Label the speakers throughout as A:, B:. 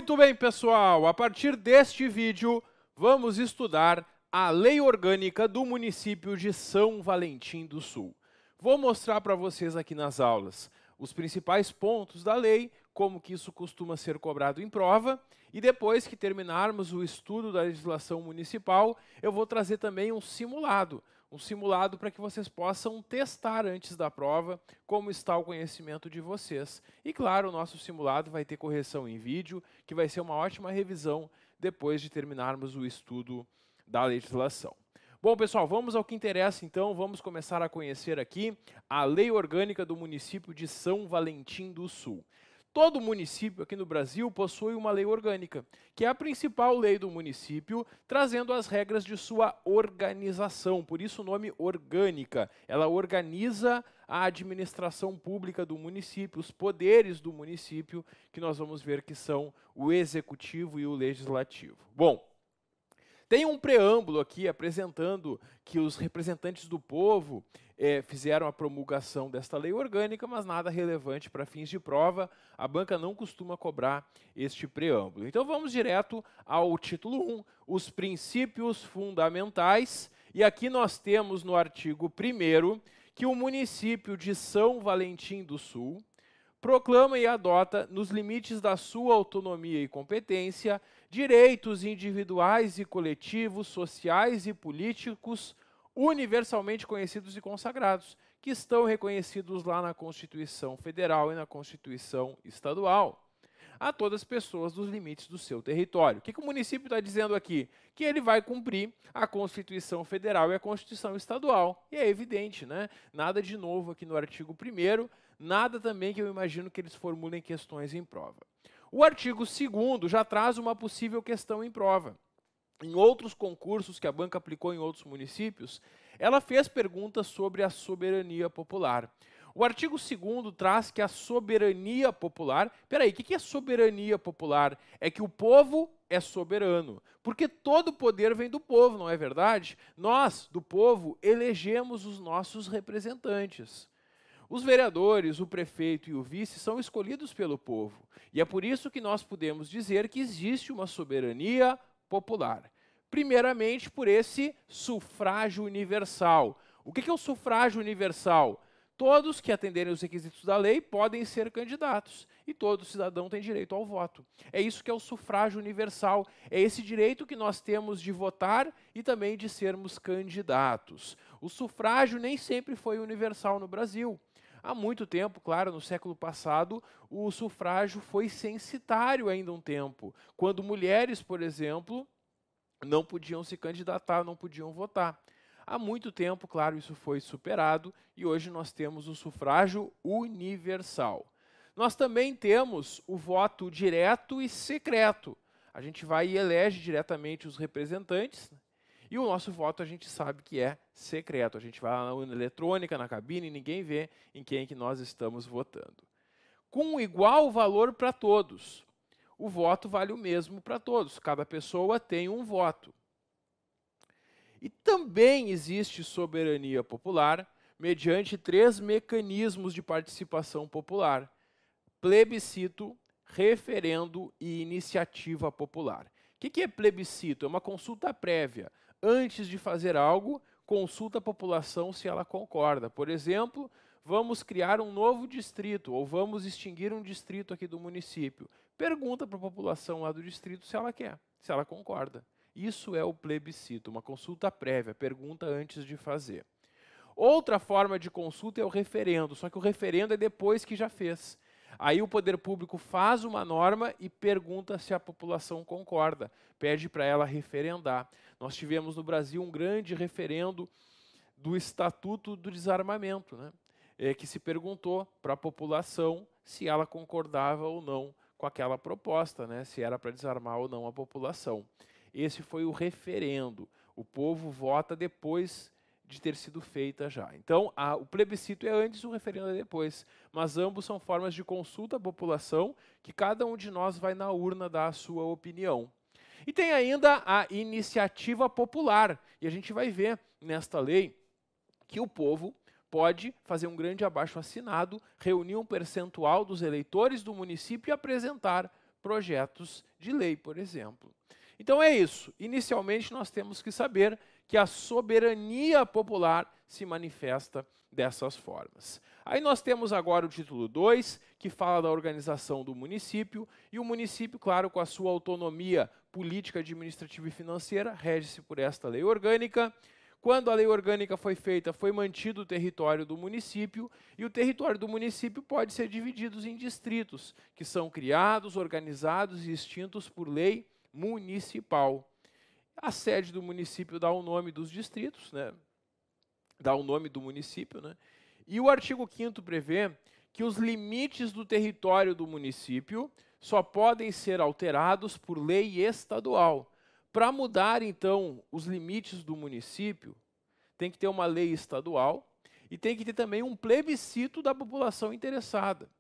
A: Muito bem, pessoal, a partir deste vídeo, vamos estudar a Lei Orgânica do município de São Valentim do Sul. Vou mostrar para vocês aqui nas aulas os principais pontos da lei, como que isso costuma ser cobrado em prova, e depois que terminarmos o estudo da legislação municipal, eu vou trazer também um simulado para que vocês possam testar antes da prova como está o conhecimento de vocês. E claro, o nosso simulado vai ter correção em vídeo, que vai ser uma ótima revisão depois de terminarmos o estudo da legislação. Bom, pessoal, vamos ao que interessa então, vamos começar a conhecer aqui a Lei Orgânica do município de São Valentim do Sul. Todo município aqui no Brasil possui uma lei orgânica, que é a principal lei do município, trazendo as regras de sua organização, por isso o nome orgânica. Ela organiza a administração pública do município, os poderes do município, que nós vamos ver que são o executivo e o legislativo. Bom, tem um preâmbulo aqui apresentando que os representantes do povo fizeram a promulgação desta lei orgânica, mas nada relevante para fins de prova. A banca não costuma cobrar este preâmbulo. Então vamos direto ao título 1, os princípios fundamentais. E aqui nós temos no artigo 1º que o município de São Valentim do Sul proclama e adota, nos limites da sua autonomia e competência, direitos individuais e coletivos, sociais e políticos, universalmente conhecidos e consagrados, que estão reconhecidos lá na Constituição Federal e na Constituição Estadual, a todas as pessoas dos limites do seu território. O que o município está dizendo aqui? Que ele vai cumprir a Constituição Federal e a Constituição Estadual. E é evidente, né? Nada de novo aqui no artigo 1º, nada também que eu imagino que eles formulem questões em prova. O artigo 2º já traz uma possível questão em prova. Em outros concursos que a banca aplicou em outros municípios, ela fez perguntas sobre a soberania popular. O artigo 2º traz que a soberania popular... Peraí, o que é soberania popular? É que o povo é soberano, porque todo o poder vem do povo, não é verdade? Nós, do povo, elegemos os nossos representantes. Os vereadores, o prefeito e o vice são escolhidos pelo povo. E é por isso que nós podemos dizer que existe uma soberania popular. Primeiramente, por esse sufrágio universal. O que é o sufrágio universal? Todos que atenderem os requisitos da lei podem ser candidatos. E todo cidadão tem direito ao voto. É isso que é o sufrágio universal. É esse direito que nós temos de votar e também de sermos candidatos. O sufrágio nem sempre foi universal no Brasil. Há muito tempo, claro, no século passado, o sufrágio foi censitário ainda um tempo, quando mulheres, por exemplo, não podiam se candidatar, não podiam votar. Há muito tempo, claro, isso foi superado e hoje nós temos o sufrágio universal. Nós também temos o voto direto e secreto. A gente vai e elege diretamente os representantes, e o nosso voto a gente sabe que é secreto. A gente vai lá na urna eletrônica, na cabine, e ninguém vê em quem que nós estamos votando. Com igual valor para todos. O voto vale o mesmo para todos. Cada pessoa tem um voto. E também existe soberania popular mediante 3 mecanismos de participação popular: plebiscito, referendo e iniciativa popular. O que é plebiscito? É uma consulta prévia. Antes de fazer algo, consulta a população se ela concorda. Por exemplo, vamos criar um novo distrito ou vamos extinguir um distrito aqui do município. Pergunta para a população lá do distrito se ela quer, se ela concorda. Isso é o plebiscito, uma consulta prévia, pergunta antes de fazer. Outra forma de consulta é o referendo, só que o referendo é depois que já fez. Aí o poder público faz uma norma e pergunta se a população concorda, pede para ela referendar. Nós tivemos no Brasil um grande referendo do Estatuto do Desarmamento, né? Que se perguntou para a população se ela concordava ou não com aquela proposta, né? Se era para desarmar ou não a população. Esse foi o referendo. O povo vota depois de ter sido feita já. Então, o plebiscito é antes, o referendo é depois. Mas ambos são formas de consulta à população, que cada um de nós vai na urna dar a sua opinião. E tem ainda a iniciativa popular. E a gente vai ver nesta lei que o povo pode fazer um grande abaixo-assinado, reunir um percentual dos eleitores do município e apresentar projetos de lei, por exemplo. Então é isso. Inicialmente, nós temos que saber que a soberania popular se manifesta dessas formas. Aí nós temos agora o título 2, que fala da organização do município, e o município, claro, com a sua autonomia política, administrativa e financeira, rege-se por esta lei orgânica. Quando a lei orgânica foi feita, foi mantido o território do município, e o território do município pode ser dividido em distritos, que são criados, organizados e extintos por lei municipal. A sede do município dá o nome dos distritos, né? Dá o nome do município, né? E o artigo 5º prevê que os limites do território do município só podem ser alterados por lei estadual. Para mudar, então, os limites do município, tem que ter uma lei estadual e tem que ter também um plebiscito da população interessada.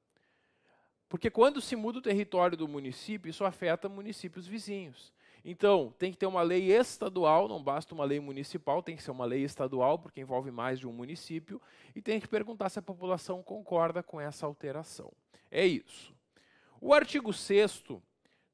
A: Porque quando se muda o território do município, isso afeta municípios vizinhos. Então, tem que ter uma lei estadual, não basta uma lei municipal, tem que ser uma lei estadual, porque envolve mais de um município, e tem que perguntar se a população concorda com essa alteração. É isso. O artigo 6º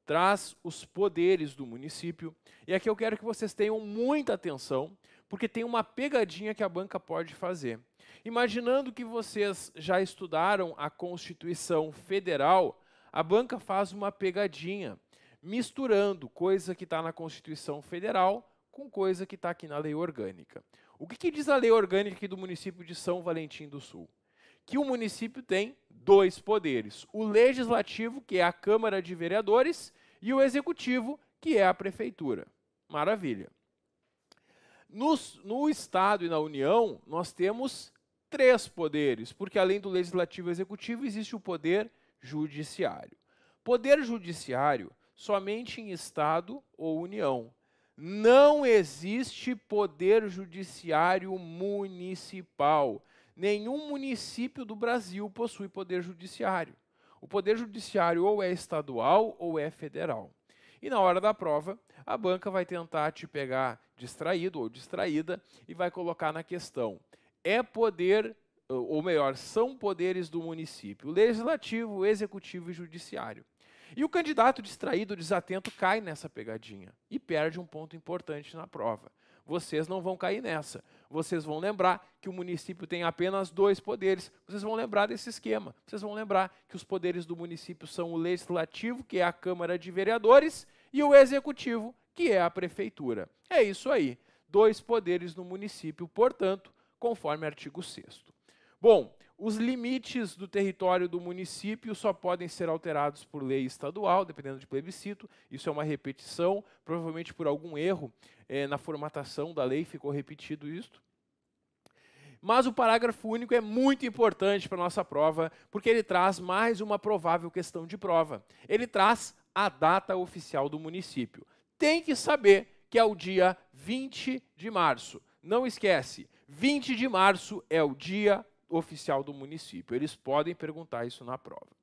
A: traz os poderes do município, e aqui eu quero que vocês tenham muita atenção, porque tem uma pegadinha que a banca pode fazer. Imaginando que vocês já estudaram a Constituição Federal, a banca faz uma pegadinha, misturando coisa que está na Constituição Federal com coisa que está aqui na Lei Orgânica. O que diz a Lei Orgânica aqui do município de São Valentim do Sul? Que o município tem 2 poderes, o Legislativo, que é a Câmara de Vereadores, e o Executivo, que é a Prefeitura. Maravilha. No Estado e na União, nós temos 3 poderes, porque além do Legislativo e Executivo, existe o Poder Judiciário. Poder Judiciário somente em Estado ou União. Não existe Poder Judiciário municipal. Nenhum município do Brasil possui Poder Judiciário. O Poder Judiciário ou é estadual ou é federal. E na hora da prova, a banca vai tentar te pegar distraído ou distraída e vai colocar na questão: é poder, ou melhor, são poderes do município, legislativo, executivo e judiciário. E o candidato distraído, desatento, cai nessa pegadinha e perde um ponto importante na prova. Vocês não vão cair nessa. Vocês vão lembrar que o município tem apenas 2 poderes. Vocês vão lembrar desse esquema. Vocês vão lembrar que os poderes do município são o legislativo, que é a Câmara de Vereadores, e o executivo, que é a prefeitura. É isso aí. 2 poderes no município, portanto, conforme artigo 6º. Bom, os limites do território do município só podem ser alterados por lei estadual, dependendo de plebiscito. Isso é uma repetição, provavelmente por algum erro na formatação da lei ficou repetido isto. Mas o parágrafo único é muito importante para a nossa prova, porque ele traz mais uma provável questão de prova. Ele traz a data oficial do município. Tem que saber que é o dia 20 de março. Não esquece, 20 de março é o dia oficial do município. Eles podem perguntar isso na prova.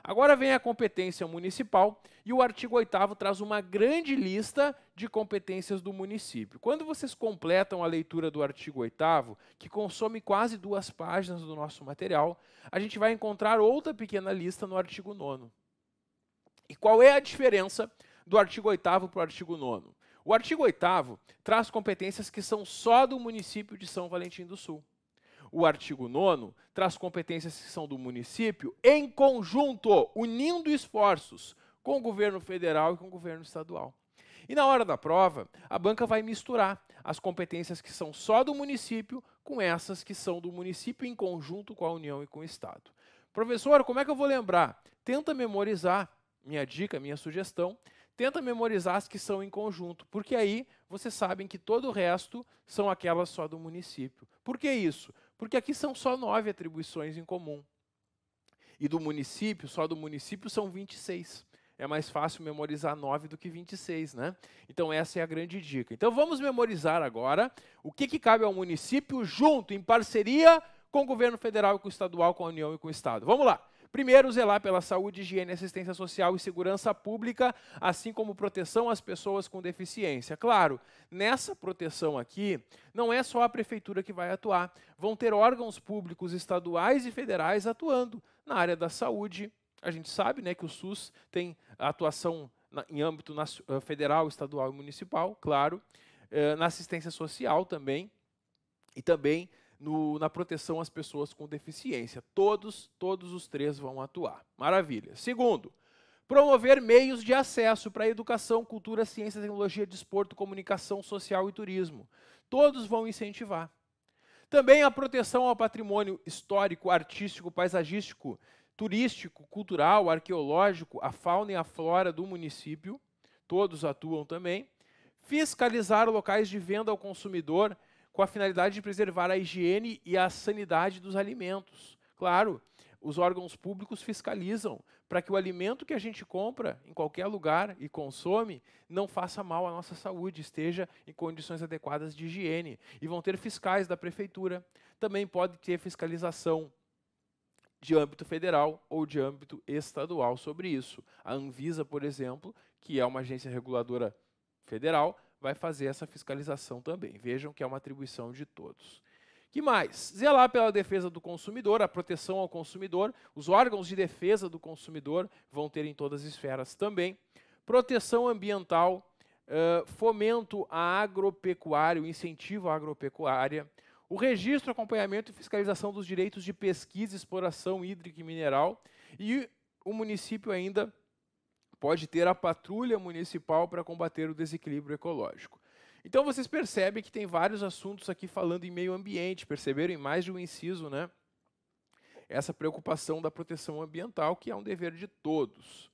A: Agora vem a competência municipal e o artigo 8º traz uma grande lista de competências do município. Quando vocês completam a leitura do artigo 8º, que consome quase 2 páginas do nosso material, a gente vai encontrar outra pequena lista no artigo 9º. E qual é a diferença do artigo 8º para o artigo 9º? O artigo 8º traz competências que são só do município de São Valentim do Sul. O artigo 9º traz competências que são do município em conjunto, unindo esforços com o governo federal e com o governo estadual. E na hora da prova, a banca vai misturar as competências que são só do município com essas que são do município em conjunto com a União e com o Estado. Professor, como é que eu vou lembrar? Tenta memorizar, minha dica, minha sugestão, tenta memorizar as que são em conjunto, porque aí vocês sabem que todo o resto são aquelas só do município. Por que isso? Porque aqui são só 9 atribuições em comum. E do município, só do município são 26. É mais fácil memorizar 9 do que 26, né? Então essa é a grande dica. Então vamos memorizar agora o que cabe ao município junto, em parceria com o governo federal e com o estadual, com a União e com o Estado. Vamos lá. Primeiro, zelar pela saúde, higiene, assistência social e segurança pública, assim como proteção às pessoas com deficiência. Claro, nessa proteção aqui, não é só a prefeitura que vai atuar. Vão ter órgãos públicos estaduais e federais atuando na área da saúde, a gente sabe, né, que o SUS tem atuação em âmbito federal, estadual e municipal, claro, na assistência social também, e também na proteção às pessoas com deficiência. Todos os três vão atuar. Maravilha. Segundo, promover meios de acesso para a educação, cultura, ciência, tecnologia, desporto, comunicação social e turismo. Todos vão incentivar. Também a proteção ao patrimônio histórico, artístico, paisagístico, turístico, cultural, arqueológico, a fauna e a flora do município. Todos atuam também. Fiscalizar locais de venda ao consumidor com a finalidade de preservar a higiene e a sanidade dos alimentos. Claro, os órgãos públicos fiscalizam para que o alimento que a gente compra em qualquer lugar e consome não faça mal à nossa saúde, esteja em condições adequadas de higiene. E vão ter fiscais da prefeitura. Também pode ter fiscalização de âmbito federal ou de âmbito estadual sobre isso. A Anvisa, por exemplo, que é uma agência reguladora federal, vai fazer essa fiscalização também. Vejam que é uma atribuição de todos. Que mais? Zelar pela defesa do consumidor, a proteção ao consumidor. Os órgãos de defesa do consumidor vão ter em todas as esferas também. Proteção ambiental, fomento à agropecuária, o incentivo à agropecuária. O registro, acompanhamento e fiscalização dos direitos de pesquisa, exploração hídrica e mineral. E o município ainda pode ter a patrulha municipal para combater o desequilíbrio ecológico. Então vocês percebem que tem vários assuntos aqui falando em meio ambiente, perceberam em mais de um inciso, né? Essa preocupação da proteção ambiental, que é um dever de todos.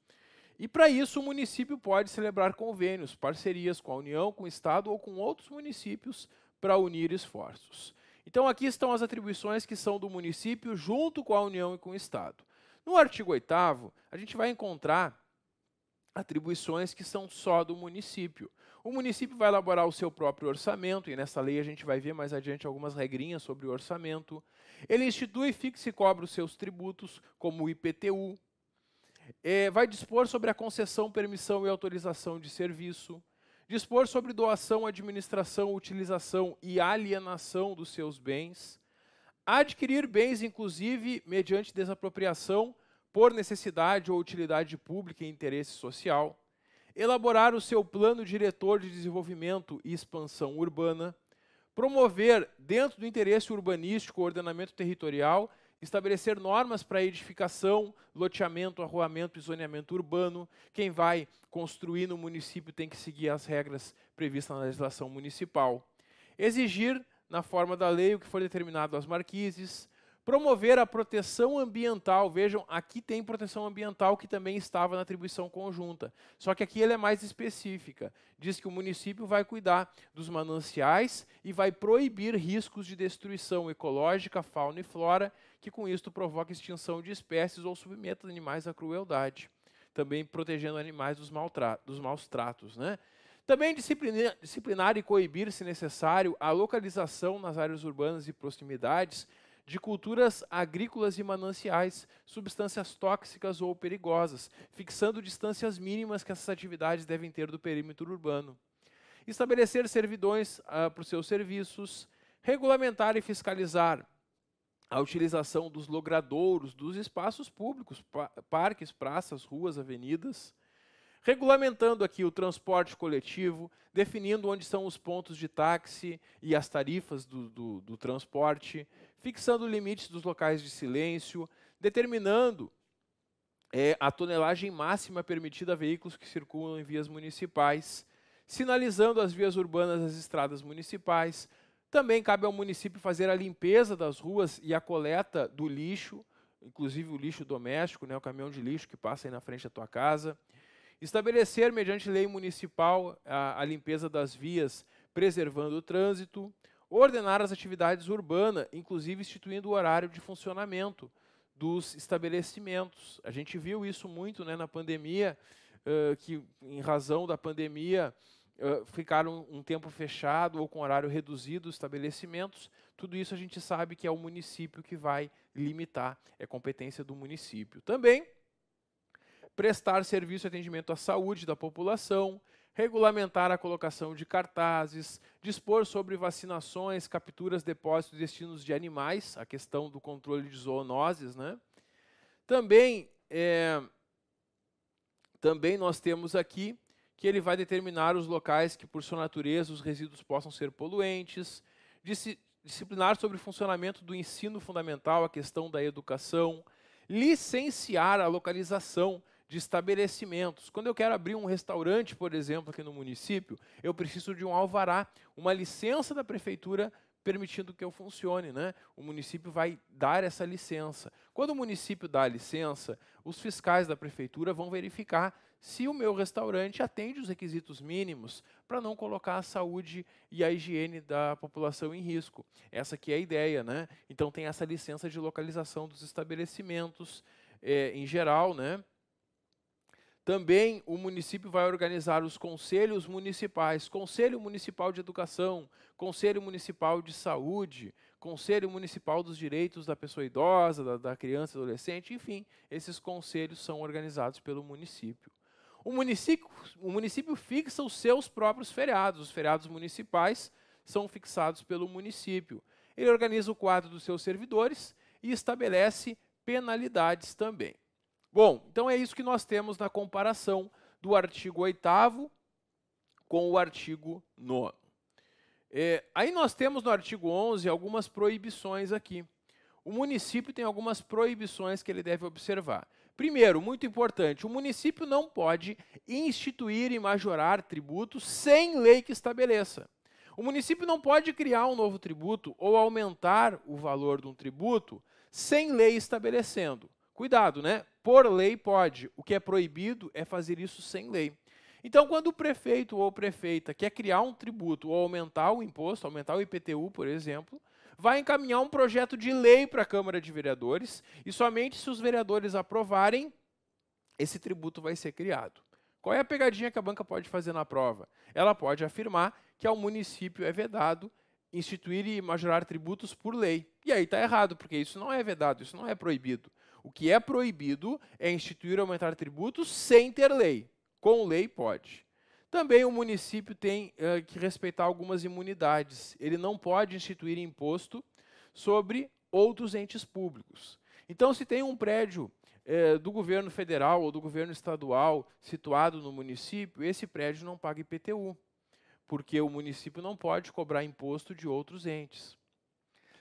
A: E para isso o município pode celebrar convênios, parcerias com a União, com o Estado ou com outros municípios para unir esforços. Então aqui estão as atribuições que são do município junto com a União e com o Estado. No artigo 8º, a gente vai encontrar atribuições que são só do município. O município vai elaborar o seu próprio orçamento, e nessa lei a gente vai ver mais adiante algumas regrinhas sobre o orçamento. Ele institui, fixa e cobra os seus tributos, como o IPTU. Vai dispor sobre a concessão, permissão e autorização de serviço. Dispor sobre doação, administração, utilização e alienação dos seus bens. Adquirir bens, inclusive, mediante desapropriação, por necessidade ou utilidade pública e interesse social. Elaborar o seu plano diretor de desenvolvimento e expansão urbana, promover, dentro do interesse urbanístico ou ordenamento territorial, estabelecer normas para edificação, loteamento, arruamento e zoneamento urbano. Quem vai construir no município tem que seguir as regras previstas na legislação municipal. Exigir, na forma da lei, o que for determinado às marquises. Promover a proteção ambiental. Vejam, aqui tem proteção ambiental que também estava na atribuição conjunta. Só que aqui ela é mais específica. Diz que o município vai cuidar dos mananciais e vai proibir riscos de destruição ecológica, fauna e flora, que com isto provoca extinção de espécies ou submeta animais à crueldade. Também protegendo animais dos maus tratos, né? Também disciplinar e coibir, se necessário, a localização nas áreas urbanas e proximidades de culturas agrícolas e mananciais, substâncias tóxicas ou perigosas, fixando distâncias mínimas que essas atividades devem ter do perímetro urbano. Estabelecer servidões para os seus serviços, regulamentar e fiscalizar a utilização dos logradouros, dos espaços públicos, parques, praças, ruas, avenidas, regulamentando aqui o transporte coletivo, definindo onde são os pontos de táxi e as tarifas do transporte, fixando limites dos locais de silêncio, determinando a tonelagem máxima permitida a veículos que circulam em vias municipais, sinalizando as vias urbanas e as estradas municipais. Também cabe ao município fazer a limpeza das ruas e a coleta do lixo, inclusive o lixo doméstico, né, o caminhão de lixo que passa aí na frente da tua casa. Estabelecer, mediante lei municipal, a limpeza das vias, preservando o trânsito. Ordenar as atividades urbanas, inclusive instituindo o horário de funcionamento dos estabelecimentos. A gente viu isso muito, né, na pandemia, que em razão da pandemia ficaram um tempo fechado ou com horário reduzido os estabelecimentos. Tudo isso a gente sabe que é o município que vai limitar, é competência do município. Também prestar serviço de atendimento à saúde da população, regulamentar a colocação de cartazes, dispor sobre vacinações, capturas, depósitos e destinos de animais, a questão do controle de zoonoses, né? Também também nós temos aqui que ele vai determinar os locais que, por sua natureza, os resíduos possam ser poluentes, disciplinar sobre o funcionamento do ensino fundamental, a questão da educação, licenciar a localização de estabelecimentos. Quando eu quero abrir um restaurante, por exemplo, aqui no município, eu preciso de um alvará, uma licença da prefeitura permitindo que eu funcione, né? O município vai dar essa licença. Quando o município dá a licença, os fiscais da prefeitura vão verificar se o meu restaurante atende os requisitos mínimos para não colocar a saúde e a higiene da população em risco. Essa aqui é a ideia, né? Então tem essa licença de localização dos estabelecimentos em geral, né? Também o município vai organizar os conselhos municipais, Conselho Municipal de Educação, Conselho Municipal de Saúde, Conselho Municipal dos Direitos da Pessoa Idosa, da Criança e Adolescente, enfim, esses conselhos são organizados pelo município. O município fixa os seus próprios feriados, os feriados municipais são fixados pelo município. Ele organiza o quadro dos seus servidores e estabelece penalidades também. Bom, então é isso que nós temos na comparação do artigo 8º com o artigo 9º. Aí nós temos no artigo 11 algumas proibições aqui. O município tem algumas proibições que ele deve observar. Primeiro, muito importante, o município não pode instituir e majorar tributos sem lei que estabeleça. O município não pode criar um novo tributo ou aumentar o valor de um tributo sem lei estabelecendo. Cuidado, né? Por lei pode. O que é proibido é fazer isso sem lei. Então, quando o prefeito ou prefeita quer criar um tributo ou aumentar o imposto, aumentar o IPTU, por exemplo, vai encaminhar um projeto de lei para a Câmara de Vereadores e somente se os vereadores aprovarem, esse tributo vai ser criado. Qual é a pegadinha que a banca pode fazer na prova? Ela pode afirmar que ao município é vedado instituir e majorar tributos por lei. E aí está errado, porque isso não é vedado, isso não é proibido. O que é proibido é instituir ou aumentar tributos sem ter lei. Com lei pode. Também o município tem que respeitar algumas imunidades. Ele não pode instituir imposto sobre outros entes públicos. Então, se tem um prédio do governo federal ou do governo estadual situado no município, esse prédio não paga IPTU, porque o município não pode cobrar imposto de outros entes.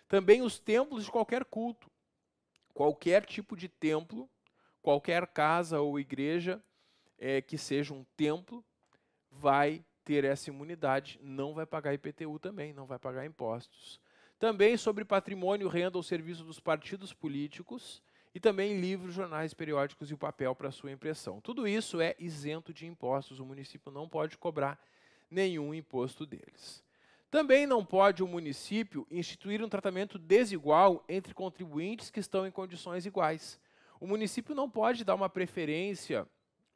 A: Também os templos de qualquer culto. Qualquer tipo de templo, qualquer casa ou igreja que seja um templo, vai ter essa imunidade, não vai pagar IPTU também, não vai pagar impostos. Também sobre patrimônio, renda ou serviço dos partidos políticos e também livros, jornais, periódicos e o papel para sua impressão. Tudo isso é isento de impostos, o município não pode cobrar nenhum imposto deles. Também não pode o município instituir um tratamento desigual entre contribuintes que estão em condições iguais. O município não pode dar uma preferência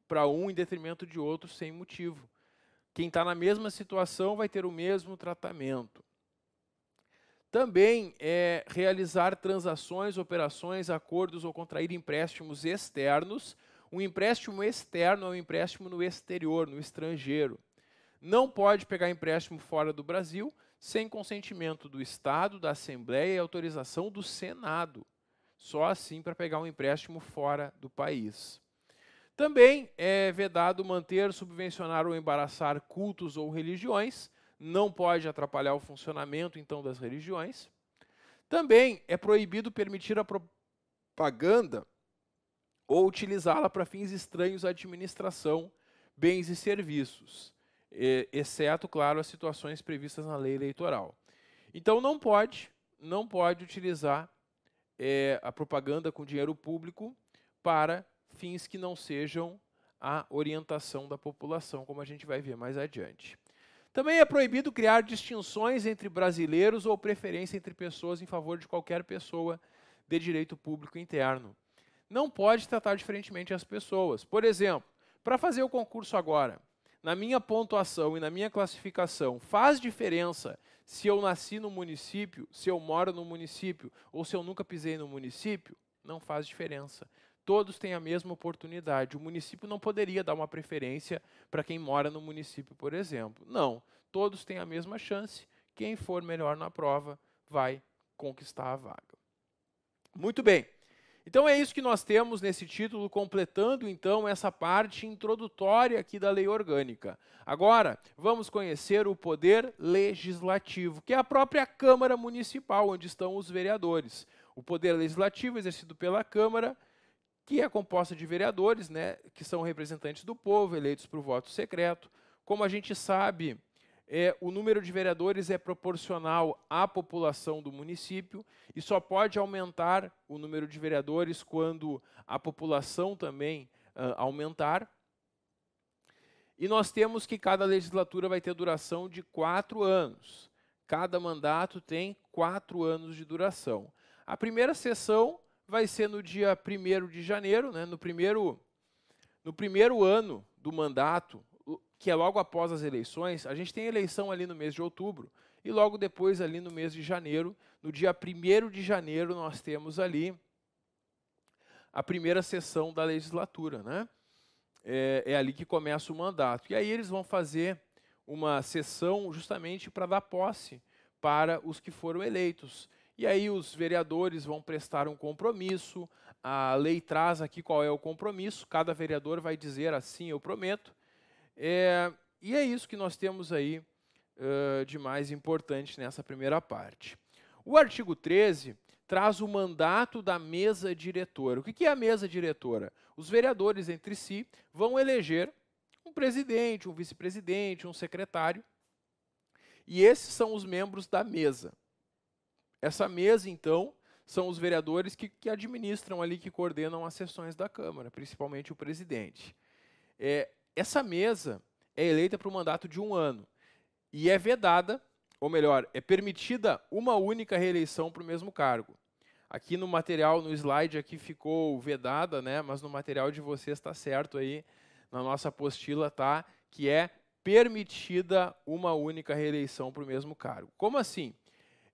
A: para um em detrimento de outro sem motivo. Quem está na mesma situação vai ter o mesmo tratamento. Também realizar transações, operações, acordos ou contrair empréstimos externos. Um empréstimo externo é um empréstimo no exterior, no estrangeiro. Não pode pegar empréstimo fora do Brasil sem consentimento do Estado, da Assembleia e autorização do Senado. Só assim para pegar um empréstimo fora do país. Também é vedado manter, subvencionar ou embaraçar cultos ou religiões. Não pode atrapalhar o funcionamento, então, das religiões. Também é proibido permitir a propaganda ou utilizá-la para fins estranhos à administração, bens e serviços, exceto, claro, as situações previstas na lei eleitoral. Então, não pode utilizar a propaganda com dinheiro público para fins que não sejam a orientação da população, como a gente vai ver mais adiante. Também é proibido criar distinções entre brasileiros ou preferência entre pessoas em favor de qualquer pessoa de direito público interno. Não pode tratar diferentemente as pessoas. Por exemplo, para fazer o concurso agora, na minha pontuação e na minha classificação, faz diferença se eu nasci no município, se eu moro no município ou se eu nunca pisei no município? Não faz diferença. Todos têm a mesma oportunidade. O município não poderia dar uma preferência para quem mora no município, por exemplo. Não, todos têm a mesma chance. Quem for melhor na prova vai conquistar a vaga. Muito bem. Então é isso que nós temos nesse título, completando então essa parte introdutória aqui da lei orgânica. Agora, vamos conhecer o poder legislativo, que é a própria Câmara Municipal, onde estão os vereadores. O poder legislativo exercido pela Câmara, que é composta de vereadores, né, que são representantes do povo, eleitos por voto secreto. Como a gente sabe, o número de vereadores é proporcional à população do município e só pode aumentar o número de vereadores quando a população também aumentar. E nós temos que cada legislatura vai ter duração de 4 anos. Cada mandato tem 4 anos de duração. A primeira sessão vai ser no dia 1º de janeiro, né, no primeiro ano do mandato, que é logo após as eleições. A gente tem eleição ali no mês de outubro, e logo depois ali no mês de janeiro, no dia 1º de janeiro, nós temos ali a primeira sessão da legislatura, né? É ali que começa o mandato. E aí eles vão fazer uma sessão justamente para dar posse para os que foram eleitos. E aí os vereadores vão prestar um compromisso, a lei traz aqui qual é o compromisso, cada vereador vai dizer assim, eu prometo. E é isso que nós temos aí de mais importante nessa primeira parte. O artigo 13 traz o mandato da mesa diretora. O que é a mesa diretora? Os vereadores entre si vão eleger um presidente, um vice-presidente, um secretário, e esses são os membros da mesa. Essa mesa, então, são os vereadores que administram ali, que coordenam as sessões da Câmara, principalmente o presidente. Essa mesa é eleita para um mandato de 1 ano e é vedada, ou melhor, é permitida uma única reeleição para o mesmo cargo. Aqui no material, no slide aqui ficou vedada, né? Mas no material de vocês está certo aí, na nossa apostila tá, que é permitida uma única reeleição para o mesmo cargo. Como assim?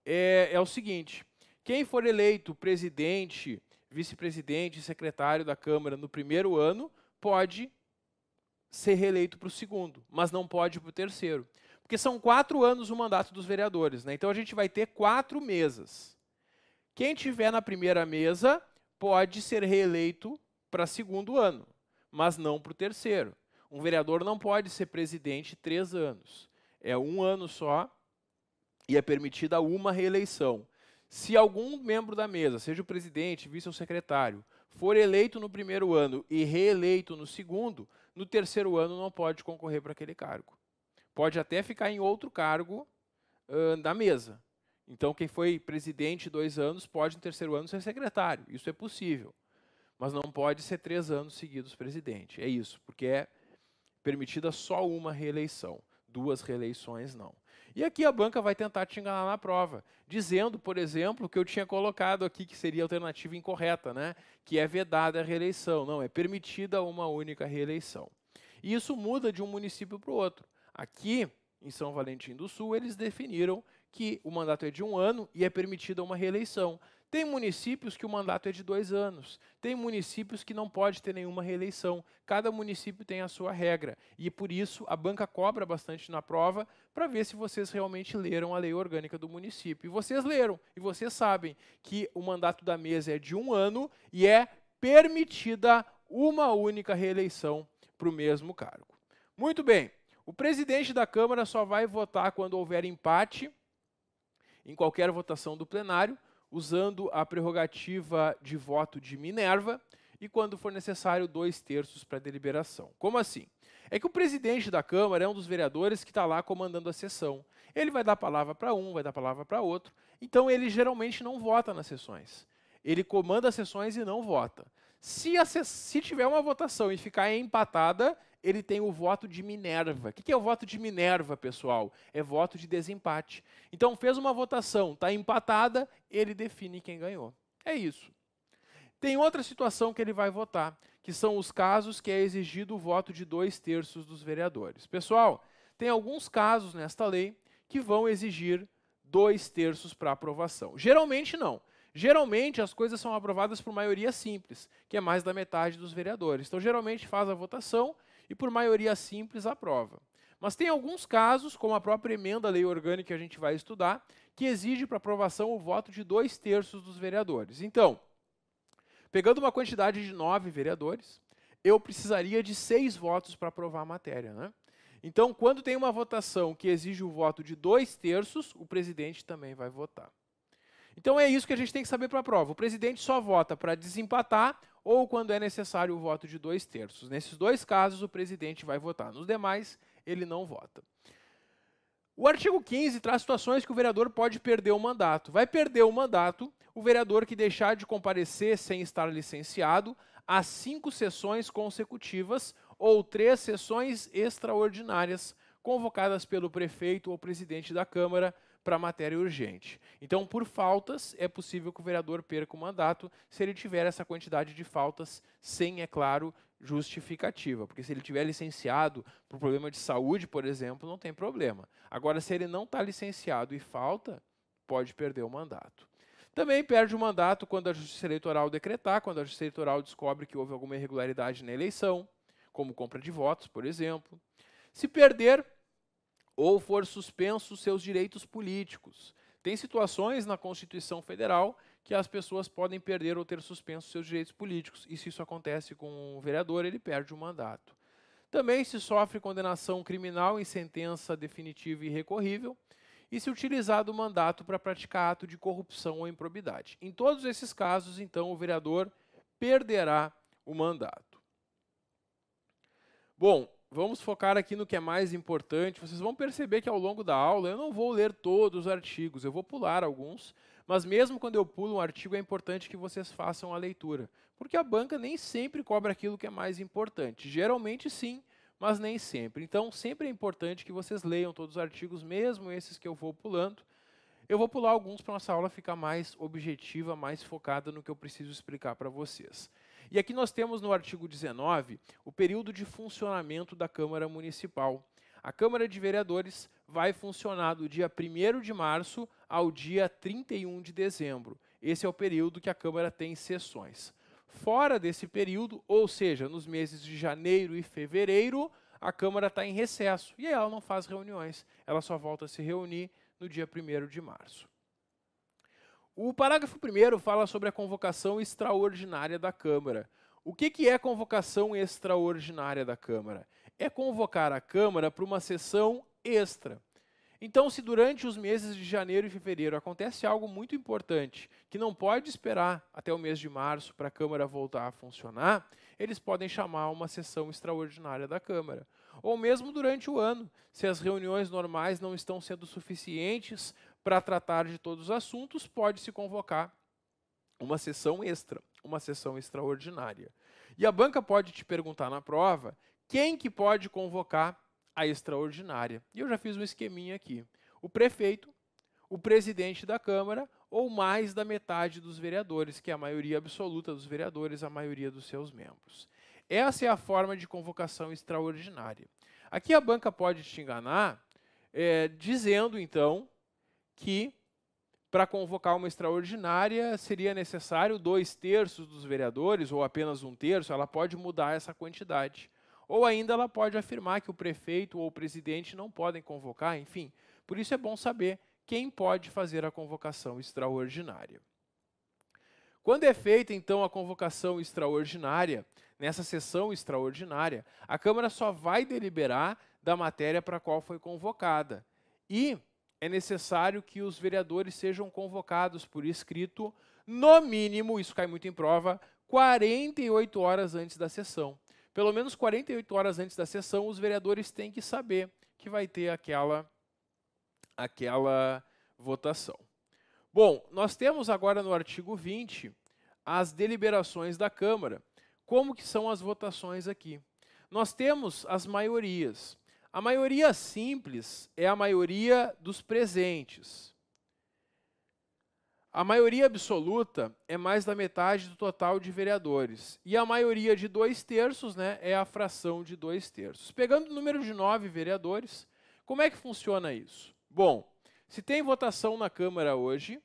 A: É o seguinte, quem for eleito presidente, vice-presidente e secretário da Câmara no 1º ano, pode ser reeleito para o 2º, mas não pode para o 3º. Porque são 4 anos o mandato dos vereadores, né? Então a gente vai ter 4 mesas. Quem tiver na primeira mesa pode ser reeleito para 2º ano, mas não para o 3º. Um vereador não pode ser presidente 3 anos. É 1 ano só e é permitida uma reeleição. Se algum membro da mesa, seja o presidente, vice ou secretário, for eleito no 1º ano e reeleito no 2º, no 3º ano não pode concorrer para aquele cargo. Pode até ficar em outro cargo da mesa. Então, quem foi presidente 2 anos pode no 3º ano ser secretário. Isso é possível. Mas não pode ser 3 anos seguidos presidente. É isso, porque é permitida só uma reeleição. 2 reeleições não. E aqui a banca vai tentar te enganar na prova, dizendo, por exemplo, que eu tinha colocado aqui que seria a alternativa incorreta, né? Que é vedada a reeleição. Não, é permitida uma única reeleição. E isso muda de um município para o outro. Aqui, em São Valentim do Sul, eles definiram que o mandato é de 1 ano e é permitida uma reeleição. Tem municípios que o mandato é de 2 anos. Tem municípios que não pode ter nenhuma reeleição. Cada município tem a sua regra. E por isso a banca cobra bastante na prova para ver se vocês realmente leram a lei orgânica do município. E vocês leram. E vocês sabem que o mandato da mesa é de 1 ano e é permitida uma única reeleição para o mesmo cargo. Muito bem. O presidente da Câmara só vai votar quando houver empate em qualquer votação do plenário, usando a prerrogativa de voto de Minerva e, quando for necessário, 2/3 para deliberação. Como assim? É que o presidente da Câmara é um dos vereadores que está lá comandando a sessão. Ele vai dar palavra para um, vai dar palavra para outro, então ele geralmente não vota nas sessões. Ele comanda as sessões e não vota. Se tiver uma votação e ficar empatada, ele tem o voto de Minerva. O que é o voto de Minerva, pessoal? É voto de desempate. Então, fez uma votação, está empatada, ele define quem ganhou. É isso. Tem outra situação que ele vai votar, que são os casos que é exigido o voto de 2/3 dos vereadores. Pessoal, tem alguns casos nesta lei que vão exigir 2/3 para aprovação. Geralmente não. Geralmente as coisas são aprovadas por maioria simples, que é mais da metade dos vereadores. Então, geralmente faz a votação e por maioria simples aprova. Mas tem alguns casos, como a própria emenda à lei orgânica que a gente vai estudar, que exige para aprovação o voto de 2/3 dos vereadores. Então, Pegando uma quantidade de 9 vereadores, eu precisaria de 6 votos para aprovar a matéria, né? Então, quando tem uma votação que exige o voto de 2/3, o presidente também vai votar. Então é isso que a gente tem que saber para a prova. O presidente só vota para desempatar ou quando é necessário o voto de 2/3. Nesses dois casos, o presidente vai votar. Nos demais, ele não vota. O artigo 15 traz situações que o vereador pode perder o mandato. Vai perder o mandato o vereador que deixar de comparecer sem estar licenciado a 5 sessões consecutivas ou 3 sessões extraordinárias convocadas pelo prefeito ou presidente da Câmara para matéria urgente. Então, por faltas, é possível que o vereador perca o mandato se ele tiver essa quantidade de faltas sem, é claro, justificativa. Porque se ele tiver licenciado por problema de saúde, por exemplo, não tem problema. Agora, se ele não está licenciado e falta, pode perder o mandato. Também perde o mandato quando a Justiça Eleitoral decretar, quando a Justiça Eleitoral descobre que houve alguma irregularidade na eleição, como compra de votos, por exemplo. Se perder ou for suspenso seus direitos políticos. Tem situações na Constituição Federal que as pessoas podem perder ou ter suspenso seus direitos políticos. E se isso acontece com o vereador, ele perde o mandato. Também se sofre condenação criminal em sentença definitiva e irrecorrível e se utilizado o mandato para praticar ato de corrupção ou improbidade. Em todos esses casos, então, o vereador perderá o mandato. Bom, vamos focar aqui no que é mais importante. Vocês vão perceber que ao longo da aula eu não vou ler todos os artigos, eu vou pular alguns, mas mesmo quando eu pulo um artigo é importante que vocês façam a leitura, porque a banca nem sempre cobra aquilo que é mais importante. Geralmente sim, mas nem sempre. Então sempre é importante que vocês leiam todos os artigos, mesmo esses que eu vou pulando. Eu vou pular alguns para nossa aula ficar mais objetiva, mais focada no que eu preciso explicar para vocês. E aqui nós temos no artigo 19 o período de funcionamento da Câmara Municipal. A Câmara de Vereadores vai funcionar do dia 1º de março ao dia 31 de dezembro. Esse é o período que a Câmara tem sessões. Fora desse período, ou seja, nos meses de janeiro e fevereiro, a Câmara está em recesso e ela não faz reuniões. Ela só volta a se reunir no dia 1º de março. O parágrafo 1º fala sobre a convocação extraordinária da Câmara. O que é convocação extraordinária da Câmara? É convocar a Câmara para uma sessão extra. Então, se durante os meses de janeiro e fevereiro acontece algo muito importante, que não pode esperar até o mês de março para a Câmara voltar a funcionar, eles podem chamar uma sessão extraordinária da Câmara. Ou mesmo durante o ano, se as reuniões normais não estão sendo suficientes para tratar de todos os assuntos, pode-se convocar uma sessão extra, uma sessão extraordinária. E a banca pode te perguntar na prova quem que pode convocar a extraordinária. E eu já fiz um esqueminha aqui. O prefeito, o presidente da Câmara ou mais da metade dos vereadores, que é a maioria absoluta dos vereadores, a maioria dos seus membros. Essa é a forma de convocação extraordinária. Aqui a banca pode te enganar dizendo, então, que para convocar uma extraordinária seria necessário 2/3 dos vereadores, ou apenas 1/3, ela pode mudar essa quantidade. Ou ainda ela pode afirmar que o prefeito ou o presidente não podem convocar, enfim. Por isso é bom saber quem pode fazer a convocação extraordinária. Quando é feita, então, a convocação extraordinária, nessa sessão extraordinária, a Câmara só vai deliberar da matéria para a qual foi convocada. E é necessário que os vereadores sejam convocados por escrito, no mínimo, isso cai muito em prova, 48 horas antes da sessão. Pelo menos 48 horas antes da sessão, os vereadores têm que saber que vai ter aquela votação. Bom, nós temos agora no artigo 20 as deliberações da Câmara. Como que são as votações aqui? Nós temos as maiorias. A maioria simples é a maioria dos presentes. A maioria absoluta é mais da metade do total de vereadores. E a maioria de 2/3, né, é a fração de 2/3. Pegando o número de 9 vereadores, como é que funciona isso? Bom, se tem votação na Câmara hoje,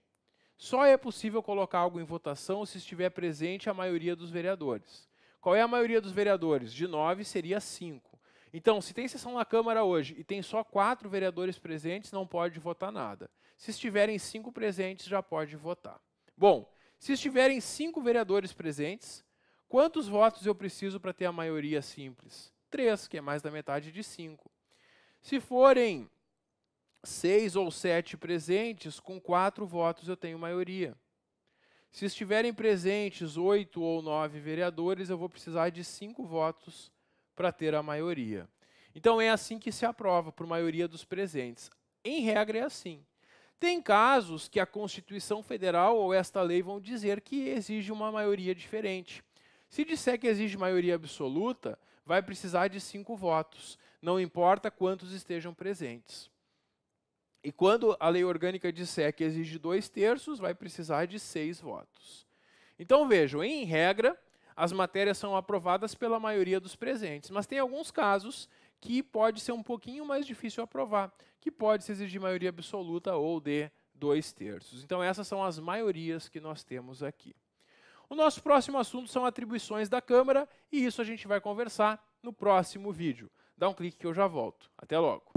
A: só é possível colocar algo em votação se estiver presente a maioria dos vereadores. Qual é a maioria dos vereadores? De 9 seria 5. Então, se tem sessão na Câmara hoje e tem só 4 vereadores presentes, não pode votar nada. Se estiverem 5 presentes, já pode votar. Bom, Se estiverem 5 vereadores presentes, quantos votos eu preciso para ter a maioria simples? 3, que é mais da metade de 5. Se forem 6 ou 7 presentes, com 4 votos eu tenho maioria. Se estiverem presentes 8 ou 9 vereadores, eu vou precisar de 5 votos para ter a maioria. Então é assim que se aprova, por maioria dos presentes. Em regra é assim. Tem casos que a Constituição Federal ou esta lei vão dizer que exige uma maioria diferente. Se disser que exige maioria absoluta, vai precisar de 5 votos, não importa quantos estejam presentes. E quando a lei orgânica disser que exige 2/3, vai precisar de 6 votos. Então vejam, em regra, as matérias são aprovadas pela maioria dos presentes, mas tem alguns casos que pode ser um pouquinho mais difícil aprovar, que pode se exigir maioria absoluta ou de 2/3. Então essas são as maiorias que nós temos aqui. O nosso próximo assunto são atribuições da Câmara, e isso a gente vai conversar no próximo vídeo. Dá um clique que eu já volto. Até logo!